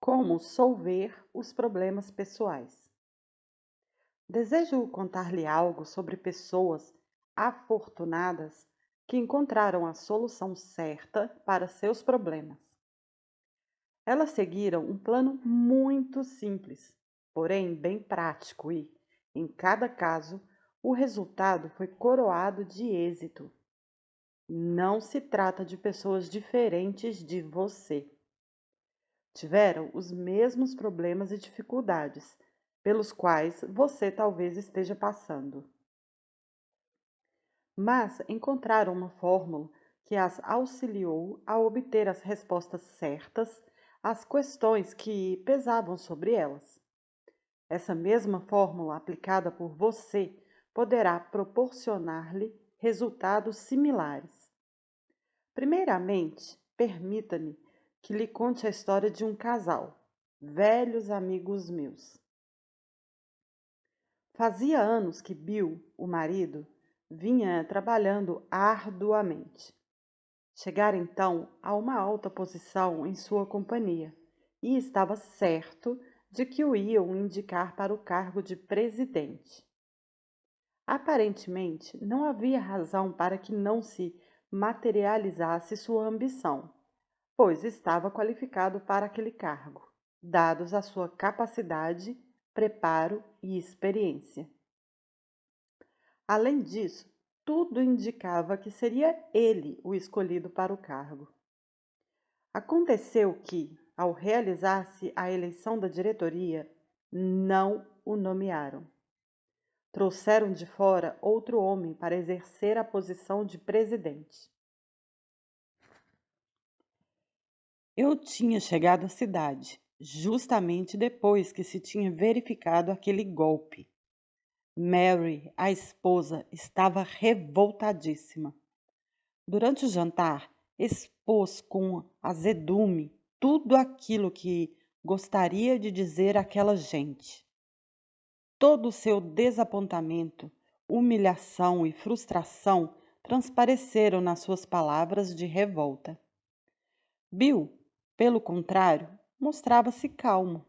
Como solver os problemas pessoais. Desejo contar-lhe algo sobre pessoas afortunadas que encontraram a solução certa para seus problemas. Elas seguiram um plano muito simples, porém bem prático e, em cada caso, o resultado foi coroado de êxito. Não se trata de pessoas diferentes de você. Tiveram os mesmos problemas e dificuldades pelos quais você talvez esteja passando. Mas encontraram uma fórmula que as auxiliou a obter as respostas certas às questões que pesavam sobre elas. Essa mesma fórmula aplicada por você poderá proporcionar-lhe resultados similares. Primeiramente, permita-me que lhe conte a história de um casal, velhos amigos meus. Fazia anos que Bill, o marido, vinha trabalhando arduamente. Chegara então a uma alta posição em sua companhia e estava certo de que o iam indicar para o cargo de presidente. Aparentemente, não havia razão para que não se materializasse sua ambição, pois estava qualificado para aquele cargo, dados a sua capacidade, preparo e experiência. Além disso, tudo indicava que seria ele o escolhido para o cargo. Aconteceu que, ao realizar-se a eleição da diretoria, não o nomearam. Trouxeram de fora outro homem para exercer a posição de presidente. Eu tinha chegado à cidade, justamente depois que se tinha verificado aquele golpe. Mary, a esposa, estava revoltadíssima. Durante o jantar, expôs com azedume tudo aquilo que gostaria de dizer àquela gente. Todo o seu desapontamento, humilhação e frustração transpareceram nas suas palavras de revolta. Bill, pelo contrário, mostrava-se calmo.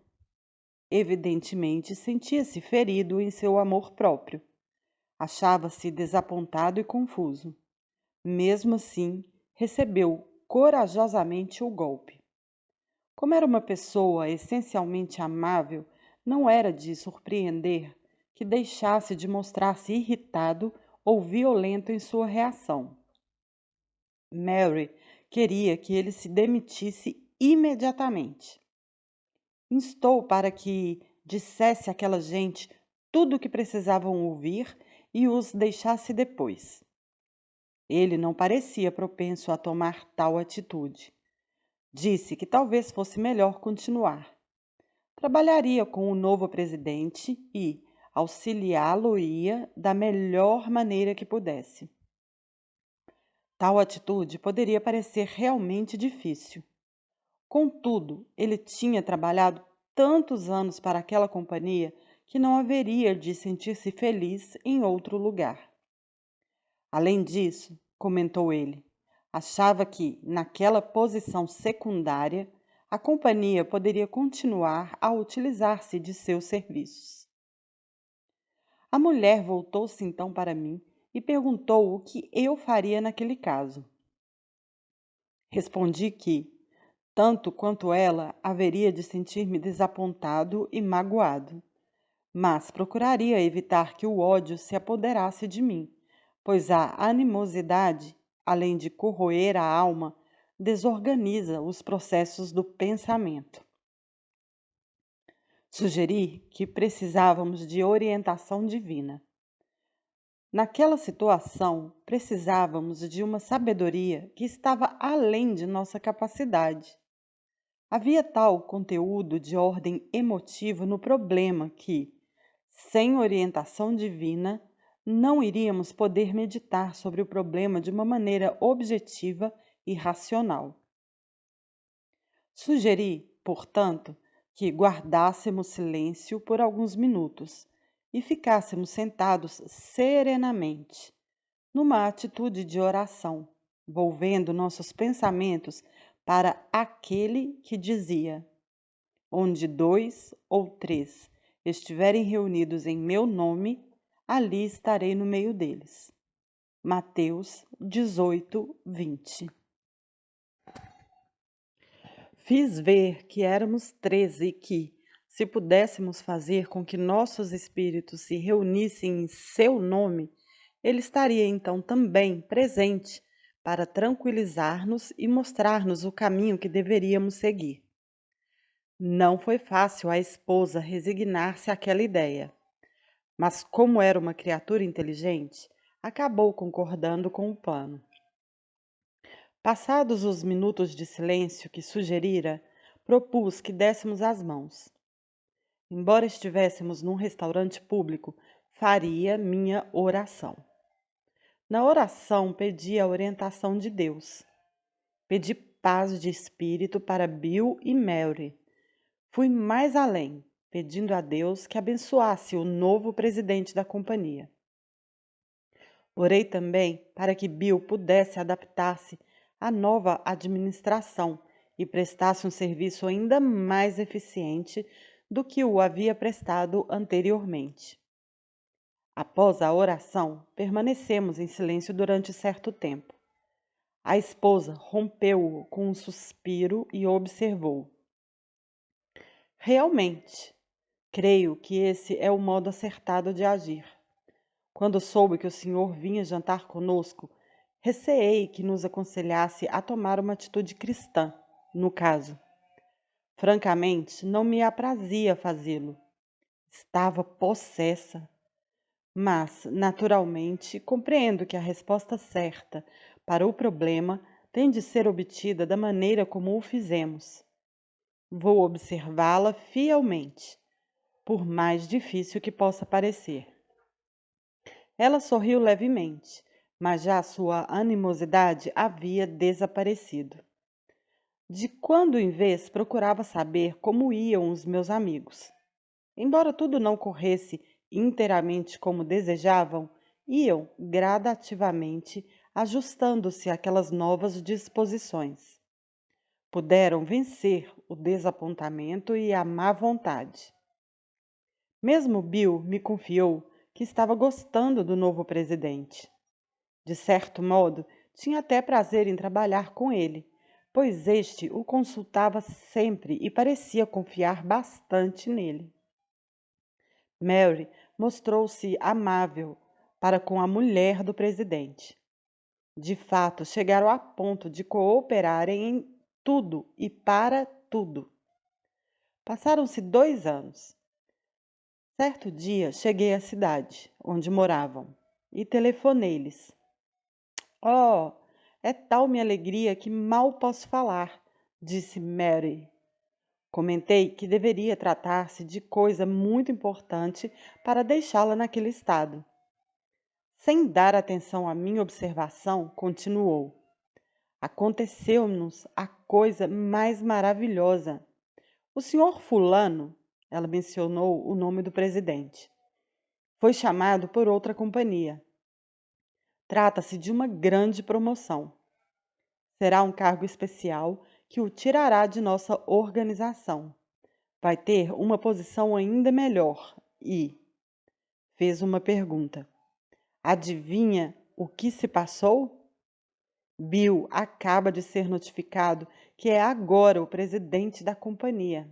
Evidentemente, sentia-se ferido em seu amor próprio. Achava-se desapontado e confuso. Mesmo assim, recebeu corajosamente o golpe. Como era uma pessoa essencialmente amável, não era de surpreender que deixasse de mostrar-se irritado ou violento em sua reação. Mary queria que ele se demitisse imediatamente. Instou para que dissesse àquela gente tudo o que precisavam ouvir e os deixasse depois. Ele não parecia propenso a tomar tal atitude. Disse que talvez fosse melhor continuar. Trabalharia com o novo presidente e auxiliá-lo-ia da melhor maneira que pudesse. Tal atitude poderia parecer realmente difícil. Contudo, ele tinha trabalhado tantos anos para aquela companhia que não haveria de sentir-se feliz em outro lugar. Além disso, comentou ele, achava que, naquela posição secundária, a companhia poderia continuar a utilizar-se de seus serviços. A mulher voltou-se então para mim e perguntou o que eu faria naquele caso. Respondi que, tanto quanto ela, haveria de sentir-me desapontado e magoado, mas procuraria evitar que o ódio se apoderasse de mim, pois a animosidade, além de corroer a alma, desorganiza os processos do pensamento. Sugeri que precisávamos de orientação divina. Naquela situação, precisávamos de uma sabedoria que estava além de nossa capacidade. Havia tal conteúdo de ordem emotiva no problema que, sem orientação divina, não iríamos poder meditar sobre o problema de uma maneira objetiva e racional. Sugeri, portanto, que guardássemos silêncio por alguns minutos e ficássemos sentados serenamente, numa atitude de oração, volvendo nossos pensamentos para aquele que dizia: Onde 2 ou 3 estiverem reunidos em meu nome, ali estarei no meio deles. Mateus 18, 20. Fiz ver que éramos 13 e que, se pudéssemos fazer com que nossos espíritos se reunissem em seu nome, ele estaria então também presente para tranquilizar-nos e mostrar-nos o caminho que deveríamos seguir. Não foi fácil à esposa resignar-se àquela ideia, mas como era uma criatura inteligente, acabou concordando com o plano. Passados os minutos de silêncio que sugerira, propus que dessemos as mãos. Embora estivéssemos num restaurante público, faria minha oração. Na oração, pedi a orientação de Deus. Pedi paz de espírito para Bill e Mary. Fui mais além, pedindo a Deus que abençoasse o novo presidente da companhia. Orei também para que Bill pudesse adaptar-se à nova administração e prestasse um serviço ainda mais eficiente do que o havia prestado anteriormente. Após a oração, permanecemos em silêncio durante certo tempo. A esposa rompeu-o com um suspiro e observou: Realmente, creio que esse é o modo acertado de agir. Quando soube que o senhor vinha jantar conosco, receei que nos aconselhasse a tomar uma atitude cristã, no caso. Francamente, não me aprazia fazê-lo. Estava possessa. Mas, naturalmente, compreendo que a resposta certa para o problema tem de ser obtida da maneira como o fizemos. Vou observá-la fielmente, por mais difícil que possa parecer. Ela sorriu levemente, mas já sua animosidade havia desaparecido. De quando em vez procurava saber como iam os meus amigos. Embora tudo não corresse inteiramente como desejavam, iam gradativamente ajustando-se àquelas novas disposições. Puderam vencer o desapontamento e a má vontade. Mesmo Bill me confiou que estava gostando do novo presidente. De certo modo, tinha até prazer em trabalhar com ele, pois este o consultava sempre e parecia confiar bastante nele. Mary mostrou-se amável para com a mulher do presidente. De fato, chegaram a ponto de cooperarem em tudo e para tudo. Passaram-se 2 anos. Certo dia, cheguei à cidade, onde moravam, e telefonei-lhes. Oh, é tal minha alegria que mal posso falar, disse Mary. Comentei que deveria tratar-se de coisa muito importante para deixá-la naquele estado. Sem dar atenção à minha observação, continuou. Aconteceu-nos a coisa mais maravilhosa. O senhor fulano, ela mencionou o nome do presidente, foi chamado por outra companhia. Trata-se de uma grande promoção. Será um cargo especial que o tirará de nossa organização. Vai ter uma posição ainda melhor e fez uma pergunta. Adivinha o que se passou? Bill acaba de ser notificado que é agora o presidente da companhia.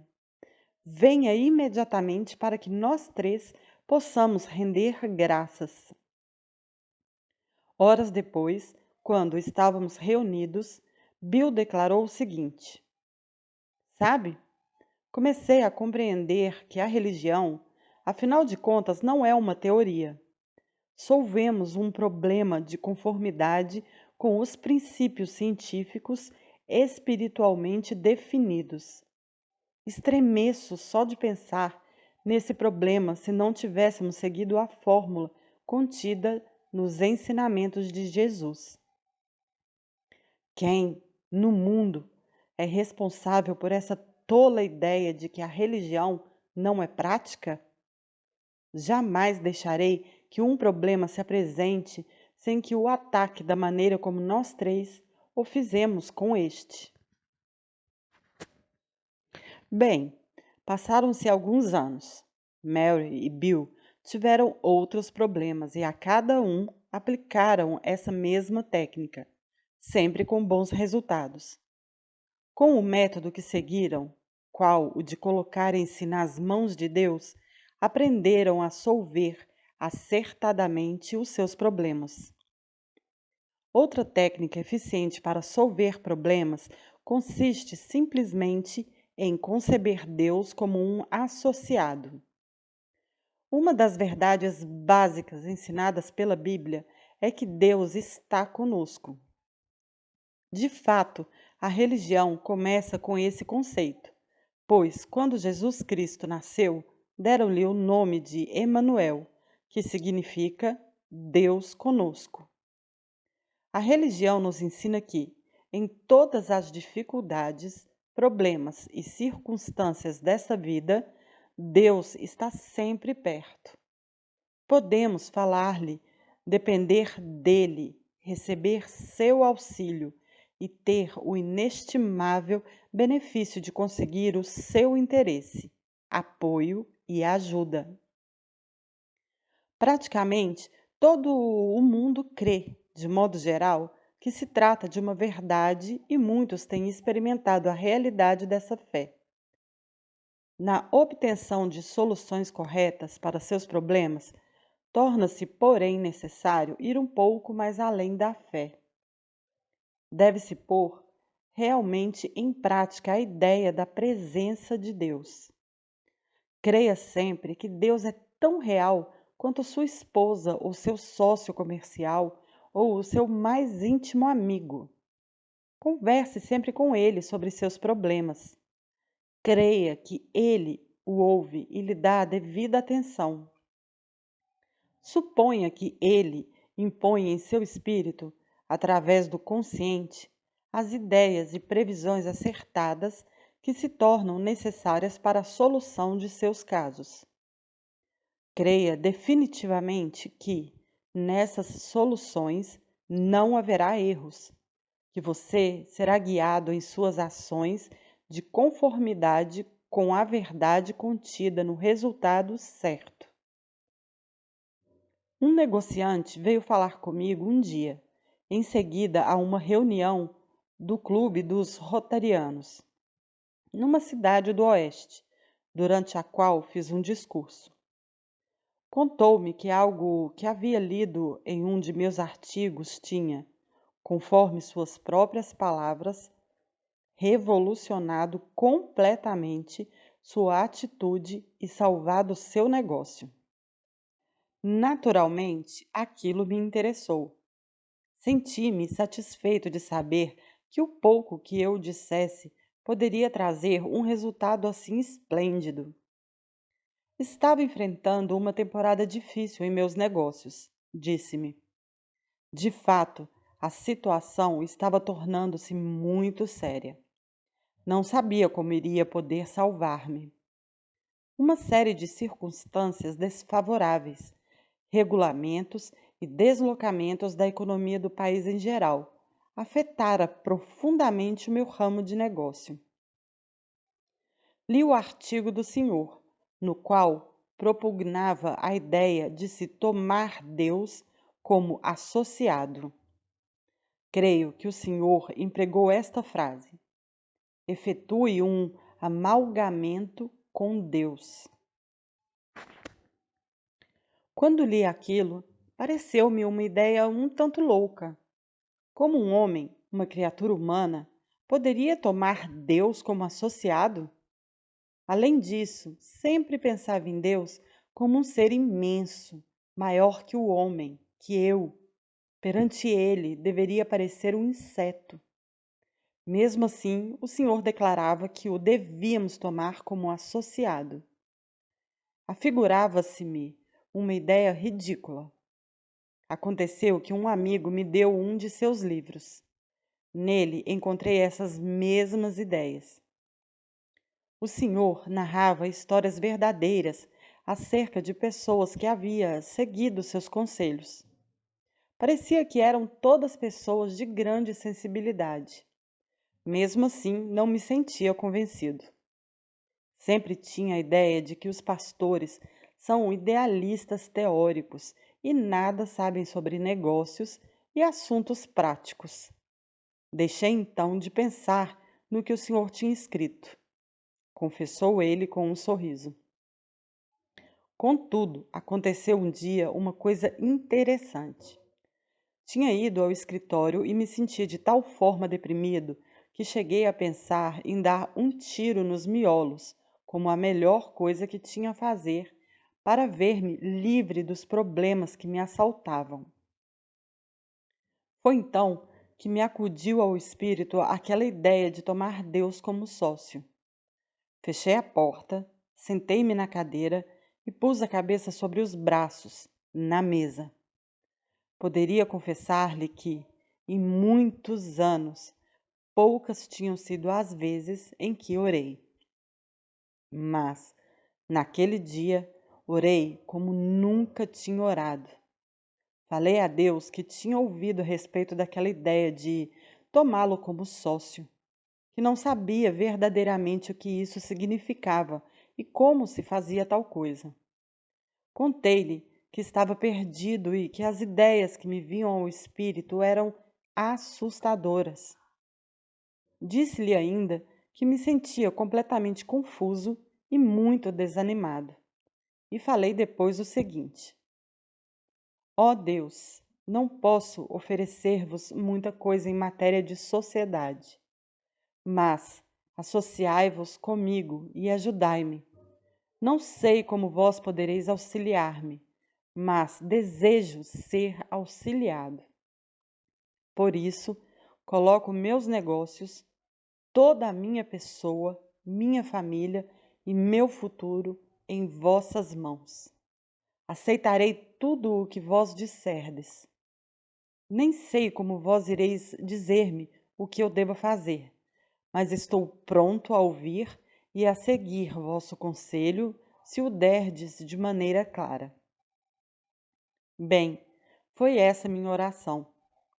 Venha imediatamente para que nós 3 possamos render graças. Horas depois, quando estávamos reunidos, Bill declarou o seguinte: Sabe, comecei a compreender que a religião, afinal de contas, não é uma teoria. Solvemos um problema de conformidade com os princípios científicos espiritualmente definidos. Estremeço só de pensar nesse problema se não tivéssemos seguido a fórmula contida nos ensinamentos de Jesus. Quem, no mundo, é responsável por essa tola ideia de que a religião não é prática? Jamais deixarei que um problema se apresente sem que o ataque da maneira como nós 3 o fizemos com este. Bem, Passaram-se alguns anos. Mary e Bill tiveram outros problemas e a cada um aplicaram essa mesma técnica, sempre com bons resultados. Com o método que seguiram, qual o de colocarem-se nas mãos de Deus, aprenderam a solver acertadamente os seus problemas. Outra técnica eficiente para solver problemas consiste simplesmente em conceber Deus como um associado. Uma das verdades básicas ensinadas pela Bíblia é que Deus está conosco. De fato, a religião começa com esse conceito, pois quando Jesus Cristo nasceu, deram-lhe o nome de Emanuel, que significa Deus conosco. A religião nos ensina que, em todas as dificuldades, problemas e circunstâncias desta vida, Deus está sempre perto. Podemos falar-lhe, depender dele, receber seu auxílio e ter o inestimável benefício de conseguir o seu interesse, apoio e ajuda. Praticamente todo o mundo crê, de modo geral, que se trata de uma verdade e muitos têm experimentado a realidade dessa fé. Na obtenção de soluções corretas para seus problemas, torna-se, porém, necessário ir um pouco mais além da fé. Deve-se pôr realmente em prática a ideia da presença de Deus. Creia sempre que Deus é tão real quanto sua esposa ou seu sócio comercial ou o seu mais íntimo amigo. Converse sempre com ele sobre seus problemas. Creia que ele o ouve e lhe dá a devida atenção. Suponha que ele impõe em seu espírito, através do consciente, as ideias e previsões acertadas que se tornam necessárias para a solução de seus casos. Creia definitivamente que, nessas soluções, não haverá erros, que você será guiado em suas ações de conformidade com a verdade contida no resultado certo. Um negociante veio falar comigo um dia, em seguida a uma reunião do Clube dos Rotarianos, numa cidade do Oeste, durante a qual fiz um discurso. Contou-me que algo que havia lido em um de meus artigos tinha, conforme suas próprias palavras, revolucionado completamente sua atitude e salvado seu negócio. Naturalmente, aquilo me interessou. Senti-me satisfeito de saber que o pouco que eu dissesse poderia trazer um resultado assim esplêndido. Estava enfrentando uma temporada difícil em meus negócios, disse-me. De fato, a situação estava tornando-se muito séria. Não sabia como iria poder salvar-me. Uma série de circunstâncias desfavoráveis, regulamentos e deslocamentos da economia do país em geral, afetara profundamente o meu ramo de negócio. Li o artigo do senhor, no qual propugnava a ideia de se tomar Deus como associado. Creio que o senhor empregou esta frase: efetue um amalgamento com Deus. Quando li aquilo, pareceu-me uma ideia um tanto louca. Como um homem, uma criatura humana, poderia tomar Deus como associado? Além disso, sempre pensava em Deus como um ser imenso, maior que o homem, que eu. Perante ele, deveria parecer um inseto. Mesmo assim, o Senhor declarava que o devíamos tomar como associado. Afigurava-se-me uma ideia ridícula. Aconteceu que um amigo me deu um de seus livros. Nele encontrei essas mesmas ideias. O senhor narrava histórias verdadeiras acerca de pessoas que havia seguido seus conselhos. Parecia que eram todas pessoas de grande sensibilidade. Mesmo assim, não me sentia convencido. Sempre tinha a ideia de que os pastores são idealistas teóricos e nada sabem sobre negócios e assuntos práticos. Deixei então de pensar no que o senhor tinha escrito, confessou ele com um sorriso. Contudo, aconteceu um dia uma coisa interessante. Tinha ido ao escritório e me sentia de tal forma deprimido que cheguei a pensar em dar um tiro nos miolos, como a melhor coisa que tinha a fazer para ver-me livre dos problemas que me assaltavam. Foi então que me acudiu ao espírito aquela ideia de tomar Deus como sócio. Fechei a porta, sentei-me na cadeira e pus a cabeça sobre os braços, na mesa. Poderia confessar-lhe que, em muitos anos, poucas tinham sido as vezes em que orei. Mas, naquele dia, orei como nunca tinha orado. Falei a Deus que tinha ouvido a respeito daquela ideia de tomá-lo como sócio, que não sabia verdadeiramente o que isso significava e como se fazia tal coisa. Contei-lhe que estava perdido e que as ideias que me vinham ao espírito eram assustadoras. Disse-lhe ainda que me sentia completamente confuso e muito desanimado. E falei depois o seguinte: ó Deus, não posso oferecer-vos muita coisa em matéria de sociedade, mas associai-vos comigo e ajudai-me. Não sei como vós podereis auxiliar-me, mas desejo ser auxiliado. Por isso, coloco meus negócios, toda a minha pessoa, minha família e meu futuro em vossas mãos. Aceitarei tudo o que vós disserdes. Nem sei como vós ireis dizer-me o que eu devo fazer, mas estou pronto a ouvir e a seguir vosso conselho, se o derdes de maneira clara. Bem, foi essa minha oração,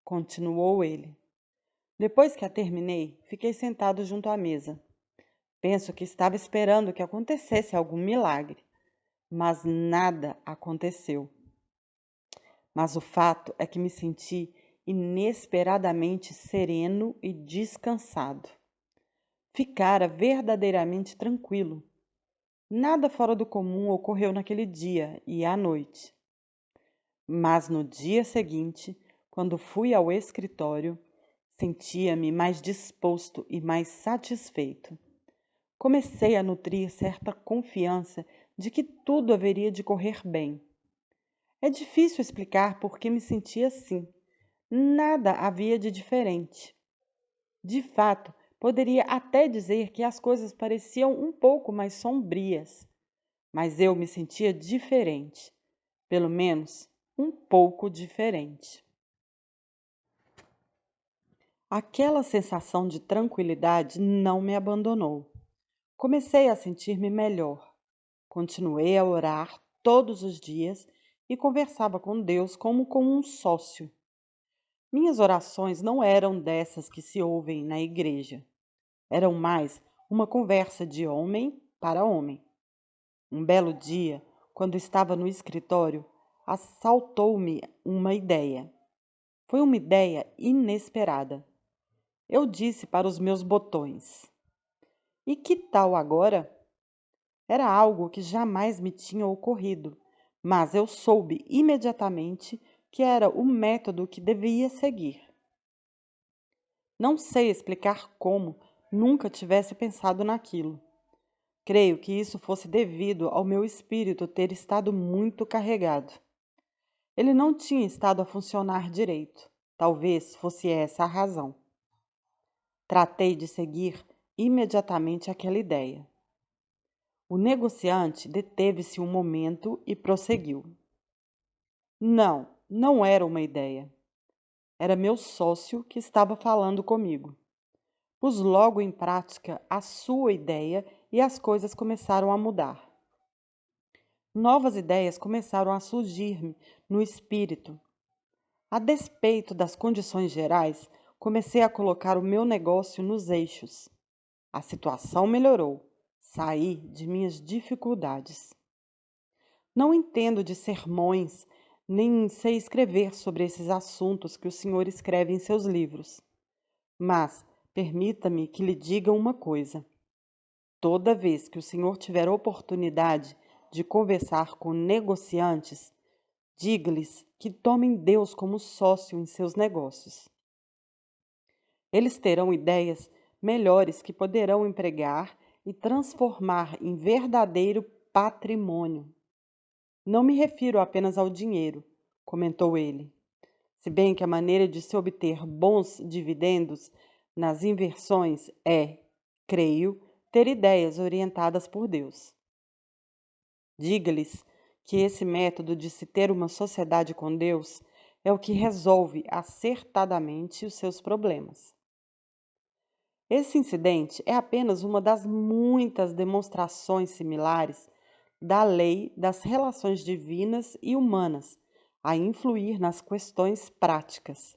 continuou ele. Depois que a terminei, fiquei sentado junto à mesa. Penso que estava esperando que acontecesse algum milagre, mas nada aconteceu. Mas o fato é que me senti inesperadamente sereno e descansado. Ficara verdadeiramente tranquilo. Nada fora do comum ocorreu naquele dia e à noite. Mas no dia seguinte, quando fui ao escritório, sentia-me mais disposto e mais satisfeito. Comecei a nutrir certa confiança de que tudo haveria de correr bem. É difícil explicar por que me sentia assim. Nada havia de diferente. De fato, poderia até dizer que as coisas pareciam um pouco mais sombrias, mas eu me sentia diferente, pelo menos um pouco diferente. Aquela sensação de tranquilidade não me abandonou. Comecei a sentir-me melhor. Continuei a orar todos os dias e conversava com Deus como com um sócio. Minhas orações não eram dessas que se ouvem na igreja. Eram mais uma conversa de homem para homem. Um belo dia, quando estava no escritório, assaltou-me uma ideia. Foi uma ideia inesperada. Eu disse para os meus botões: e que tal agora? Era algo que jamais me tinha ocorrido, mas eu soube imediatamente que era o método que devia seguir. Não sei explicar como nunca tivesse pensado naquilo. Creio que isso fosse devido ao meu espírito ter estado muito carregado. Ele não tinha estado a funcionar direito. Talvez fosse essa a razão. Tratei de seguir imediatamente aquela ideia. O negociante deteve-se um momento e prosseguiu. Não, não era uma ideia. Era meu sócio que estava falando comigo. Pus logo em prática a sua ideia e as coisas começaram a mudar. Novas ideias começaram a surgir-me no espírito. A despeito das condições gerais, comecei a colocar o meu negócio nos eixos. A situação melhorou. sair de minhas dificuldades. Não entendo de sermões, nem sei escrever sobre esses assuntos que o Senhor escreve em seus livros. Mas permita-me que lhe diga uma coisa. Toda vez que o Senhor tiver oportunidade de conversar com negociantes, diga-lhes que tomem Deus como sócio em seus negócios. Eles terão ideias melhores que poderão empregar e transformar em verdadeiro patrimônio. Não me refiro apenas ao dinheiro, comentou ele, se bem que a maneira de se obter bons dividendos nas inversões é, creio, ter ideias orientadas por Deus. Diga-lhes que esse método de se ter uma sociedade com Deus é o que resolve acertadamente os seus problemas. Esse incidente é apenas uma das muitas demonstrações similares da lei das relações divinas e humanas a influir nas questões práticas.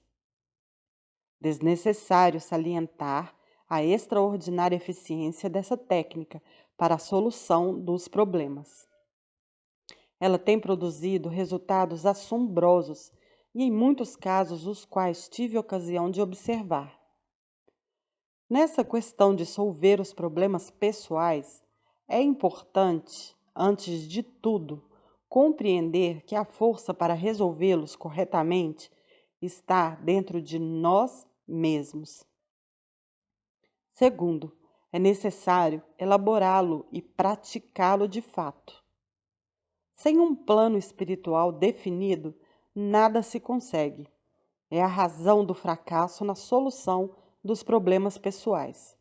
Desnecessário salientar a extraordinária eficiência dessa técnica para a solução dos problemas. Ela tem produzido resultados assombrosos e, em muitos casos, os quais tive ocasião de observar. Nessa questão de solver os problemas pessoais, é importante, antes de tudo, compreender que a força para resolvê-los corretamente está dentro de nós mesmos. Segundo, é necessário elaborá-lo e praticá-lo de fato. Sem um plano espiritual definido, nada se consegue. É a razão do fracasso na solução dos problemas pessoais.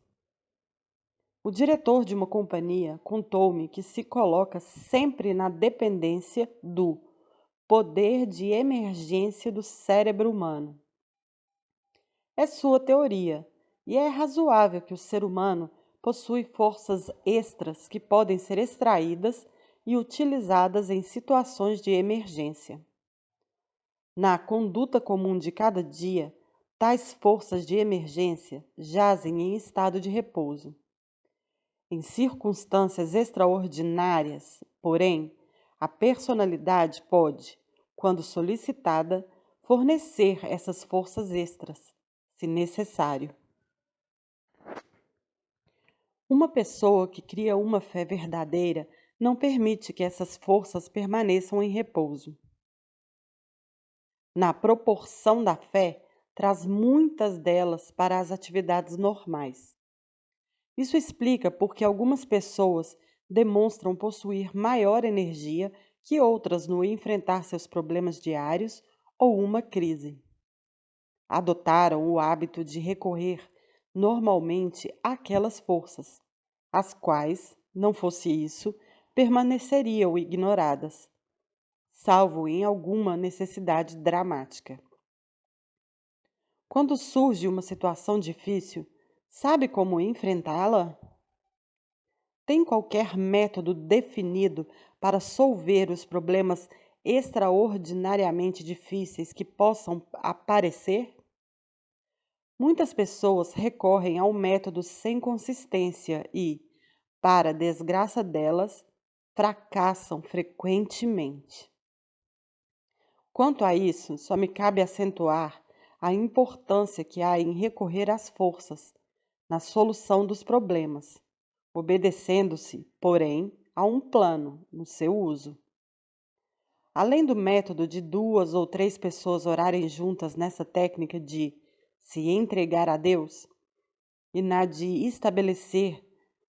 O diretor de uma companhia contou-me que se coloca sempre na dependência do poder de emergência do cérebro humano. É sua teoria, e é razoável que o ser humano possui forças extras que podem ser extraídas e utilizadas em situações de emergência. Na conduta comum de cada dia, tais forças de emergência jazem em estado de repouso. Em circunstâncias extraordinárias, porém, a personalidade pode, quando solicitada, fornecer essas forças extras, se necessário. Uma pessoa que cria uma fé verdadeira não permite que essas forças permaneçam em repouso. Na proporção da fé, traz muitas delas para as atividades normais. Isso explica por que algumas pessoas demonstram possuir maior energia que outras no enfrentar seus problemas diários ou uma crise. Adotaram o hábito de recorrer normalmente àquelas forças, as quais, não fosse isso, permaneceriam ignoradas, salvo em alguma necessidade dramática. Quando surge uma situação difícil, sabe como enfrentá-la? Tem qualquer método definido para solver os problemas extraordinariamente difíceis que possam aparecer? Muitas pessoas recorrem ao método sem consistência e, para desgraça delas, fracassam frequentemente. Quanto a isso, só me cabe acentuar a importância que há em recorrer às forças na solução dos problemas, obedecendo-se, porém, a um plano no seu uso. Além do método de 2 ou 3 pessoas orarem juntas nessa técnica de se entregar a Deus e na de estabelecer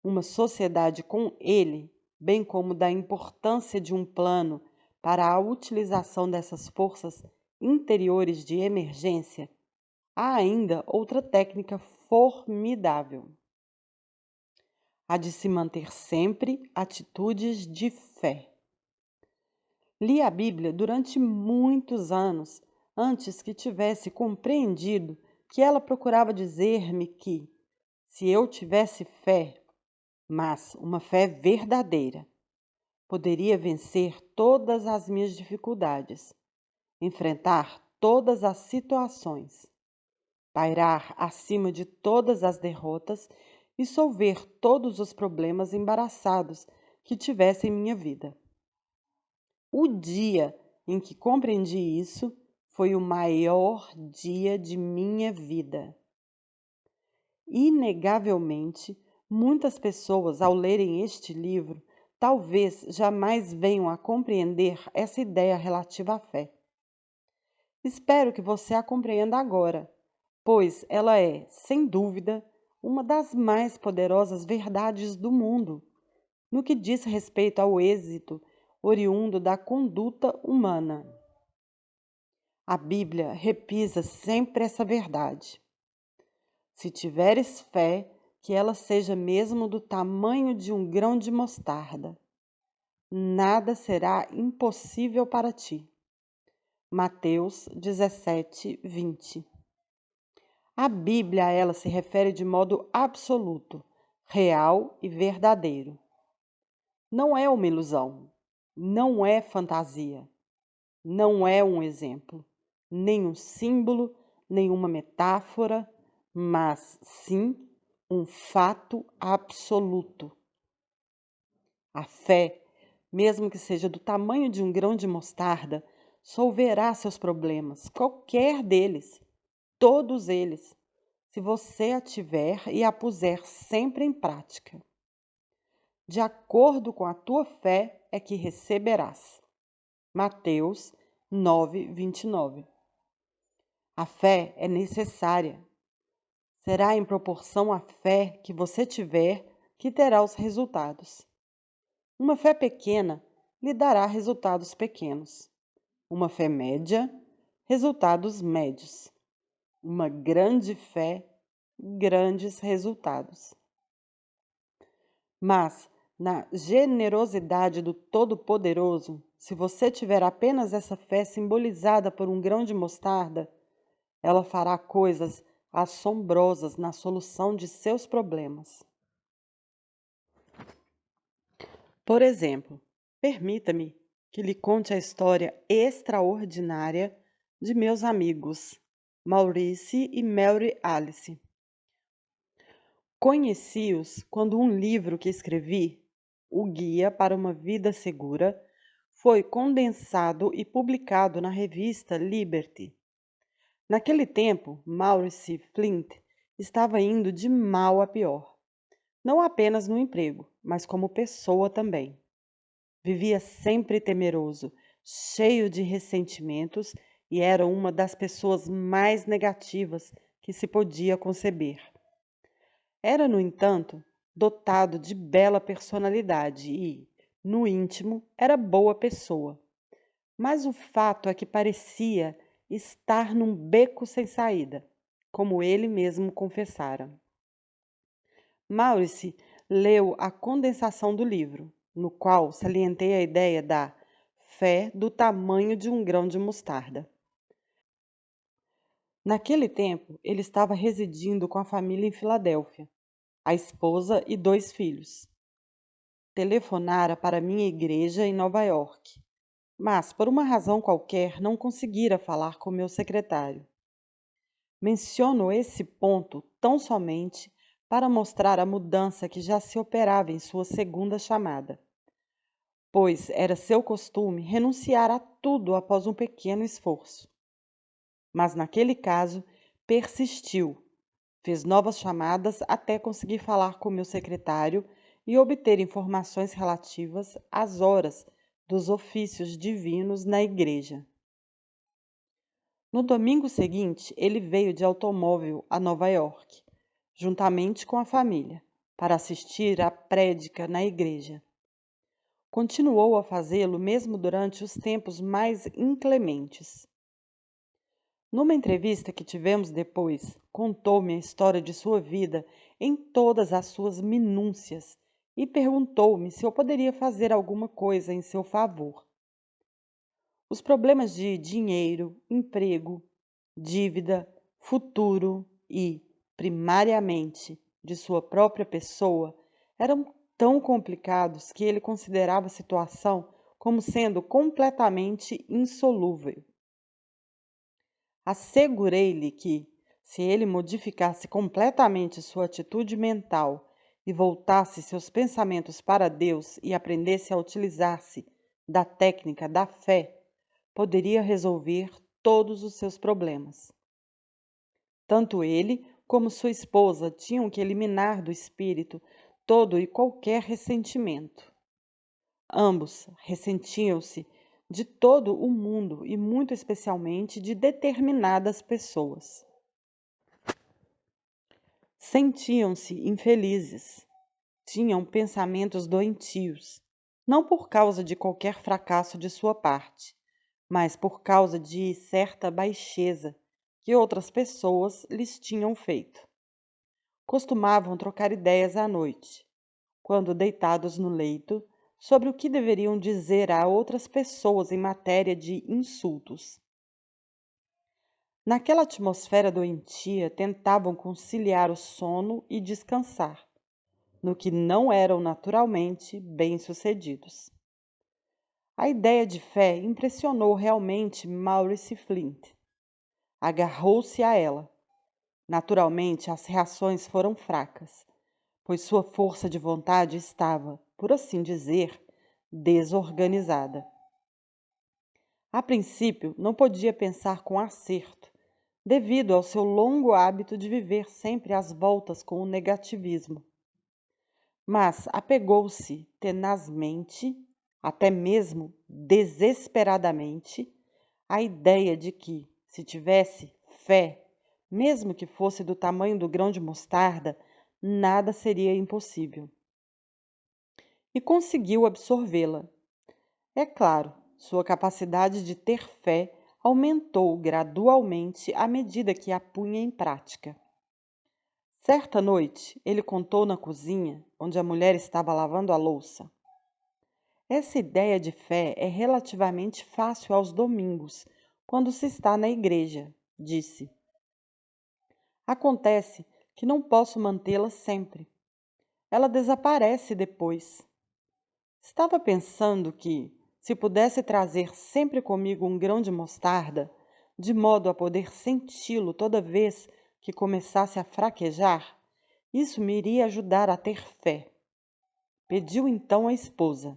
uma sociedade com Ele, bem como da importância de um plano para a utilização dessas forças interiores de emergência, há ainda outra técnica formidável: a de se manter sempre atitudes de fé. Li a Bíblia durante muitos anos antes que tivesse compreendido que ela procurava dizer-me que, se eu tivesse fé, mas uma fé verdadeira, poderia vencer todas as minhas dificuldades, enfrentar todas as situações, pairar acima de todas as derrotas e solver todos os problemas embaraçados que tivesse em minha vida. O dia em que compreendi isso foi o maior dia de minha vida. Inegavelmente, muitas pessoas, ao lerem este livro, talvez jamais venham a compreender essa ideia relativa à fé. Espero que você a compreenda agora, pois ela é, sem dúvida, uma das mais poderosas verdades do mundo, no que diz respeito ao êxito oriundo da conduta humana. A Bíblia repisa sempre essa verdade. Se tiveres fé, que ela seja mesmo do tamanho de um grão de mostarda, nada será impossível para ti. Mateus 17, 20. A Bíblia a ela se refere de modo absoluto, real e verdadeiro. Não é uma ilusão, não é fantasia, não é um exemplo, nem um símbolo, nenhuma metáfora, mas sim um fato absoluto. A fé, mesmo que seja do tamanho de um grão de mostarda, solverá seus problemas, qualquer deles, todos eles, se você a tiver e a puser sempre em prática. De acordo com a tua fé é que receberás. Mateus 9, 29. A fé é necessária. Será em proporção à fé que você tiver que terá os resultados. Uma fé pequena lhe dará resultados pequenos. Uma fé média, resultados médios. Uma grande fé, grandes resultados. Mas, na generosidade do Todo-Poderoso, se você tiver apenas essa fé simbolizada por um grão de mostarda, ela fará coisas assombrosas na solução de seus problemas. Por exemplo, permita-me que lhe conte a história extraordinária de meus amigos, Maurice e Mary Alice. Conheci-os quando um livro que escrevi, O Guia para uma Vida Segura, foi condensado e publicado na revista Liberty. Naquele tempo, Maurice Flint estava indo de mal a pior, não apenas no emprego, mas como pessoa também. Vivia sempre temeroso, cheio de ressentimentos e era uma das pessoas mais negativas que se podia conceber. Era, no entanto, dotado de bela personalidade e, no íntimo, era boa pessoa. Mas o fato é que parecia estar num beco sem saída, como ele mesmo confessara. Maurice leu a condensação do livro, no qual salientei a ideia da fé do tamanho de um grão de mostarda. Naquele tempo, ele estava residindo com a família em Filadélfia, a esposa e 2 filhos. Telefonara para minha igreja em Nova York, mas por uma razão qualquer não conseguira falar com meu secretário. Menciono esse ponto tão somente para mostrar a mudança que já se operava em sua segunda chamada, pois era seu costume renunciar a tudo após um pequeno esforço. Mas naquele caso, persistiu, fez novas chamadas até conseguir falar com meu secretário e obter informações relativas às horas dos ofícios divinos na igreja. No domingo seguinte, ele veio de automóvel a Nova York, juntamente com a família, para assistir à prédica na igreja. Continuou a fazê-lo mesmo durante os tempos mais inclementes. Numa entrevista que tivemos depois, contou-me a história de sua vida em todas as suas minúcias e perguntou-me se eu poderia fazer alguma coisa em seu favor. Os problemas de dinheiro, emprego, dívida, futuro e, primariamente, de sua própria pessoa eram tão complicados que ele considerava a situação como sendo completamente insolúvel. Assegurei-lhe que, Se ele modificasse completamente sua atitude mental e voltasse seus pensamentos para Deus e aprendesse a utilizar-se da técnica da fé, poderia resolver todos os seus problemas. Tanto ele como sua esposa tinham que eliminar do espírito todo e qualquer ressentimento. Ambos ressentiam-se de todo o mundo e muito especialmente de determinadas pessoas. Sentiam-se infelizes, tinham pensamentos doentios, não por causa de qualquer fracasso de sua parte, mas por causa de certa baixeza que outras pessoas lhes tinham feito. Costumavam trocar ideias à noite, quando deitados no leito, sobre o que deveriam dizer a outras pessoas em matéria de insultos. Naquela atmosfera doentia, tentavam conciliar o sono e descansar, no que não eram naturalmente bem-sucedidos. A ideia de fé impressionou realmente Maurice Flint. Agarrou-se a ela. Naturalmente, as reações foram fracas, pois sua força de vontade estava, por assim dizer, desorganizada. A princípio, não podia pensar com acerto, devido ao seu longo hábito de viver sempre às voltas com o negativismo. Mas apegou-se tenazmente, até mesmo desesperadamente, à ideia de que, se tivesse fé, mesmo que fosse do tamanho do grão de mostarda, nada seria impossível. E conseguiu absorvê-la. É claro, sua capacidade de ter fé aumentou gradualmente à medida que a punha em prática. Certa noite, ele contou na cozinha, onde a mulher estava lavando a louça. Essa ideia de fé é relativamente fácil aos domingos, quando se está na igreja, disse. Acontece que não posso mantê-la sempre. Ela desaparece depois. Estava pensando que, se pudesse trazer sempre comigo um grão de mostarda, de modo a poder senti-lo toda vez que começasse a fraquejar, isso me iria ajudar a ter fé. Pediu então à esposa.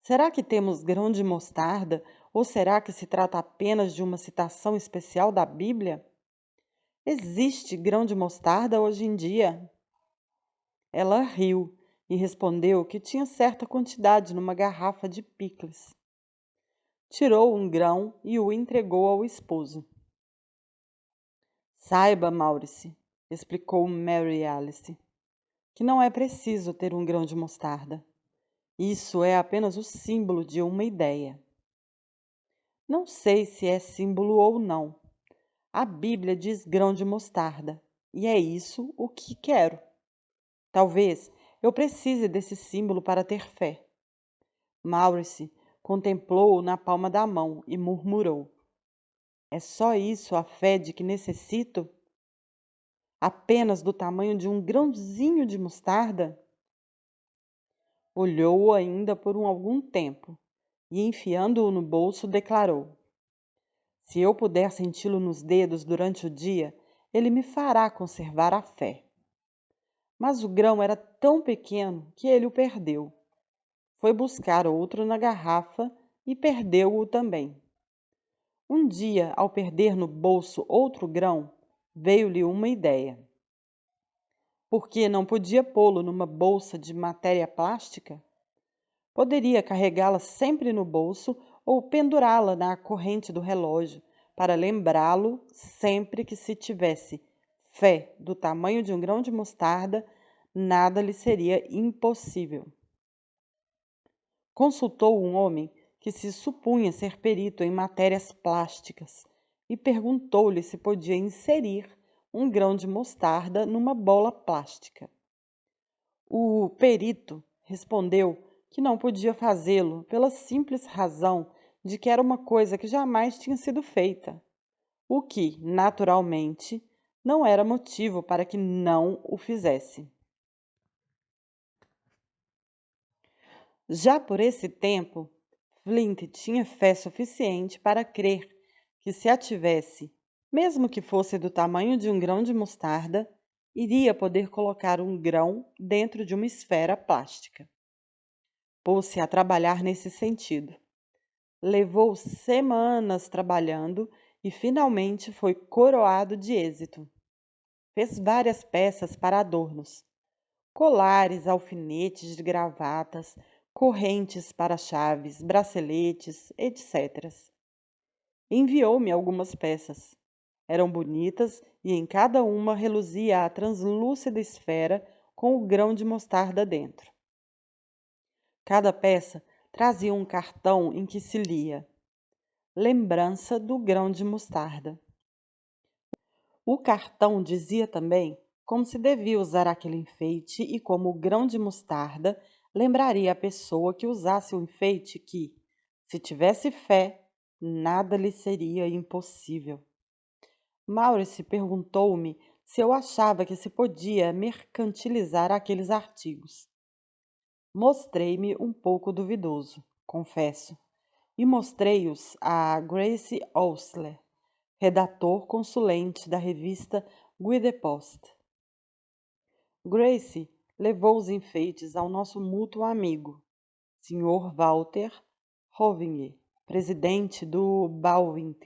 Será que temos grão de mostarda ou será que se trata apenas de uma citação especial da Bíblia? Existe grão de mostarda hoje em dia? Ela riu e respondeu que tinha certa quantidade numa garrafa de picles. Tirou um grão e o entregou ao esposo. Saiba, Maurice, explicou Mary Alice, que não é preciso ter um grão de mostarda. Isso é apenas o símbolo de uma ideia. Não sei se é símbolo ou não. A Bíblia diz grão de mostarda, e é isso o que quero. Talvez eu precise desse símbolo para ter fé. Maurice contemplou-o na palma da mão e murmurou. É só isso a fé de que necessito? Apenas do tamanho de um grãozinho de mostarda? Olhou-o ainda por algum tempo e, enfiando-o no bolso, declarou: Se eu puder senti-lo nos dedos durante o dia, ele me fará conservar a fé. Mas o grão era tão pequeno que ele o perdeu. Foi buscar outro na garrafa e perdeu-o também. Um dia, ao perder no bolso outro grão, veio-lhe uma ideia. Por que não podia pô-lo numa bolsa de matéria plástica? Poderia carregá-la sempre no bolso ou pendurá-la na corrente do relógio para lembrá-lo sempre que se tivesse fé do tamanho de um grão de mostarda, nada lhe seria impossível. Consultou um homem que se supunha ser perito em matérias plásticas e perguntou-lhe se podia inserir um grão de mostarda numa bola plástica. O perito respondeu que não podia fazê-lo pela simples razão de que era uma coisa que jamais tinha sido feita, o que, naturalmente, não era motivo para que não o fizesse. Já por esse tempo, Flint tinha fé suficiente para crer que, se a tivesse Mesmo que fosse do tamanho de um grão de mostarda, iria poder colocar um grão dentro de uma esfera plástica. Pôs-se a trabalhar nesse sentido. Levou semanas trabalhando e finalmente foi coroado de êxito. Fez várias peças para adornos: colares, alfinetes de gravatas, correntes para chaves, braceletes, etc. Enviou-me algumas peças. Eram bonitas e em cada uma reluzia a translúcida esfera com o grão de mostarda dentro. Cada peça trazia um cartão em que se lia: lembrança do grão de mostarda. O cartão dizia também como se devia usar aquele enfeite e como o grão de mostarda lembraria a pessoa que usasse o enfeite que, se tivesse fé, nada lhe seria impossível. Maurice perguntou-me se eu achava que se podia mercantilizar aqueles artigos. Mostrei-me um pouco duvidoso, confesso, e mostrei-os a Grace Osler, redator consulente da revista Guide Post. Grace levou os enfeites ao nosso mútuo amigo, Sr. Walter Hovinger, presidente do Baldwin,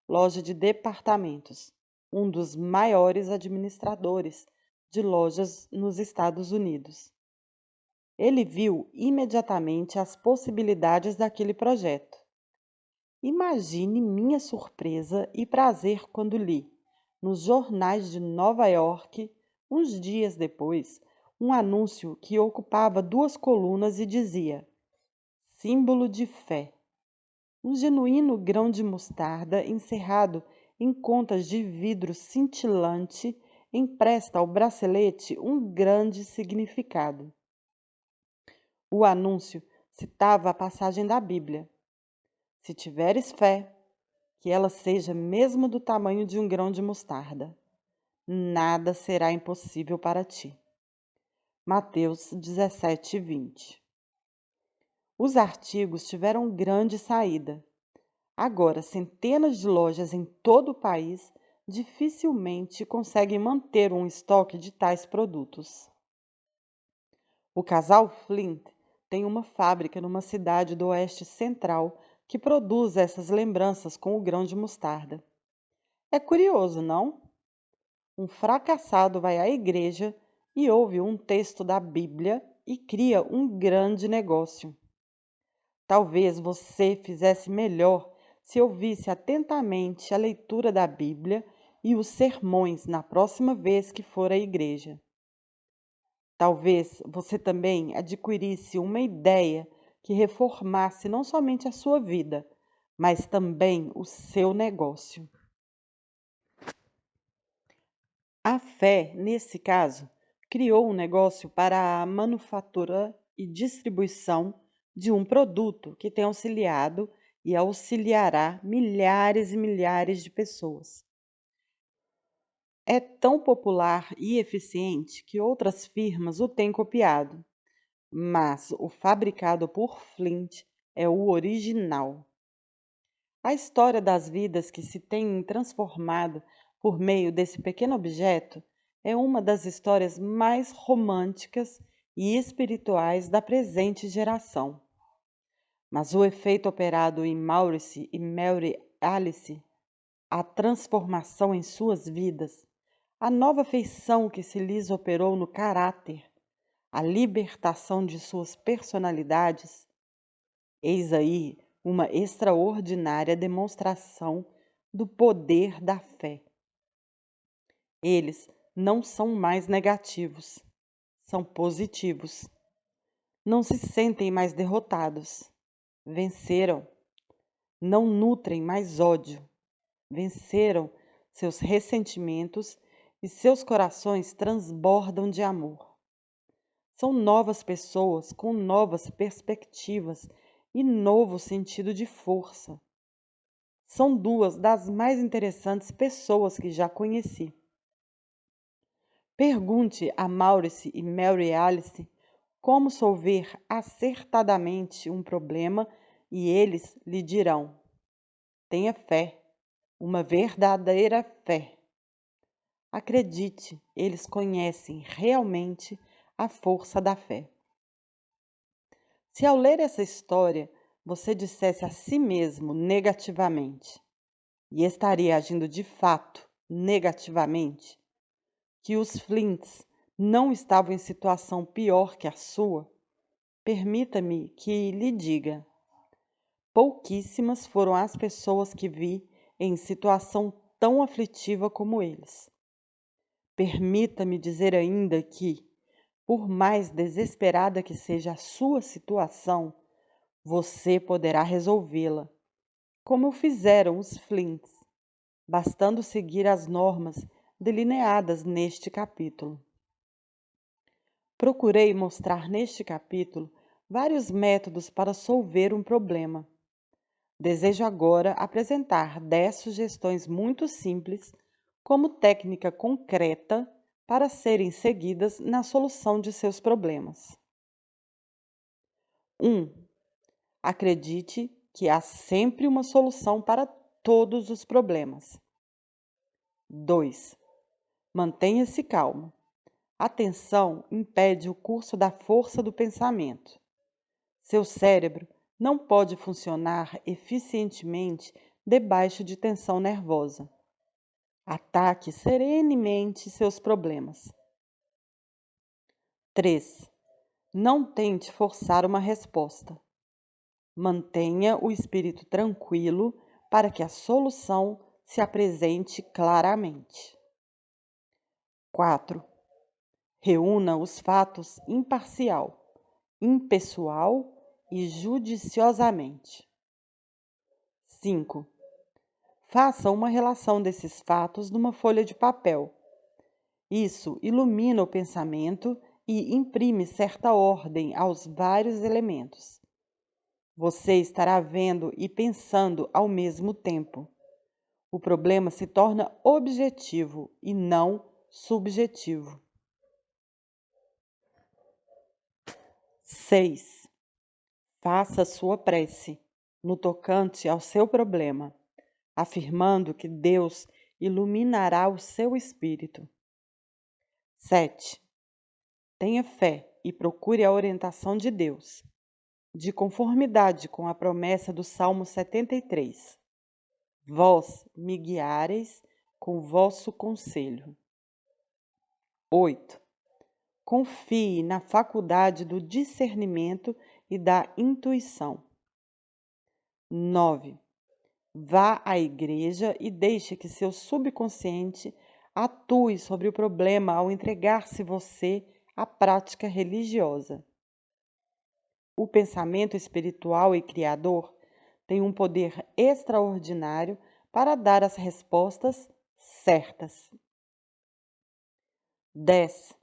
loja de departamentos, um dos maiores administradores de lojas nos Estados Unidos. Ele viu imediatamente as possibilidades daquele projeto. Imagine minha surpresa e prazer quando li, nos jornais de Nova York, uns dias depois, um anúncio que ocupava 2 colunas e dizia: símbolo de fé. Um genuíno grão de mostarda encerrado em contas de vidro cintilante empresta ao bracelete um grande significado. O anúncio citava a passagem da Bíblia: se tiveres fé, que ela seja mesmo do tamanho de um grão de mostarda, nada será impossível para ti. Mateus 17:20. Os artigos tiveram grande saída. Agora, centenas de lojas em todo o país dificilmente conseguem manter um estoque de tais produtos. O casal Flint tem uma fábrica numa cidade do Oeste Central que produz essas lembranças com o grão de mostarda. É curioso, não? Um fracassado vai à igreja e ouve um texto da Bíblia e cria um grande negócio. Talvez você fizesse melhor se ouvisse atentamente a leitura da Bíblia e os sermões na próxima vez que for à igreja. Talvez você também adquirisse uma ideia que reformasse não somente a sua vida, mas também o seu negócio. A fé, nesse caso, criou um negócio para a manufatura e distribuição de um produto que tem auxiliado e auxiliará milhares e milhares de pessoas. É tão popular e eficiente que outras firmas o têm copiado, mas o fabricado por Flint é o original. A história das vidas que se têm transformado por meio desse pequeno objeto é uma das histórias mais românticas e espirituais da presente geração. Mas o efeito operado em Maurice e Mary Alice, a transformação em suas vidas, a nova feição que se lhes operou no caráter, a libertação de suas personalidades, eis aí uma extraordinária demonstração do poder da fé. Eles não são mais negativos, são positivos. Não se sentem mais derrotados, venceram. Não nutrem mais ódio, venceram seus ressentimentos e seus corações transbordam de amor. São novas pessoas com novas perspectivas e novo sentido de força. São 2 das mais interessantes pessoas que já conheci. Pergunte a Maurice e Mary Alice como solver acertadamente um problema e eles lhe dirão: tenha fé, uma verdadeira fé. Acredite, eles conhecem realmente a força da fé. Se ao ler essa história você dissesse a si mesmo negativamente, e estaria agindo de fato negativamente, que os Flints não estavam em situação pior que a sua, permita-me que lhe diga: pouquíssimas foram as pessoas que vi em situação tão aflitiva como eles. Permita-me dizer ainda que, por mais desesperada que seja a sua situação, você poderá resolvê-la, como fizeram os Flints, bastando seguir as normas delineadas neste capítulo. Procurei mostrar neste capítulo vários métodos para solver um problema. Desejo agora apresentar 10 sugestões muito simples como técnica concreta para serem seguidas na solução de seus problemas. 1. Acredite que há sempre uma solução para todos os problemas. 2. Mantenha-se calmo. A tensão impede o curso da força do pensamento. Seu cérebro não pode funcionar eficientemente debaixo de tensão nervosa. Ataque serenemente seus problemas. 3. Não tente forçar uma resposta. Mantenha o espírito tranquilo para que a solução se apresente claramente. 4. Reúna os fatos imparcial, impessoal e judiciosamente. 5. Faça uma relação desses fatos numa folha de papel. Isso ilumina o pensamento e imprime certa ordem aos vários elementos. Você estará vendo e pensando ao mesmo tempo. O problema se torna objetivo e não subjetivo. 6. Faça sua prece no tocante ao seu problema, afirmando que Deus iluminará o seu espírito. 7. Tenha fé e procure a orientação de Deus, de conformidade com a promessa do Salmo 73. Vós me guiareis com vosso conselho. 8. Confie na faculdade do discernimento e da intuição. 9. Vá à igreja e deixe que seu subconsciente atue sobre o problema ao entregar-se você à prática religiosa. O pensamento espiritual e criador tem um poder extraordinário para dar as respostas certas. 10.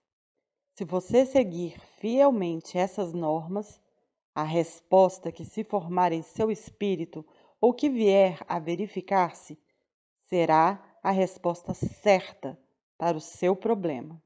Se você seguir fielmente essas normas, a resposta que se formar em seu espírito ou que vier a verificar-se será a resposta certa para o seu problema.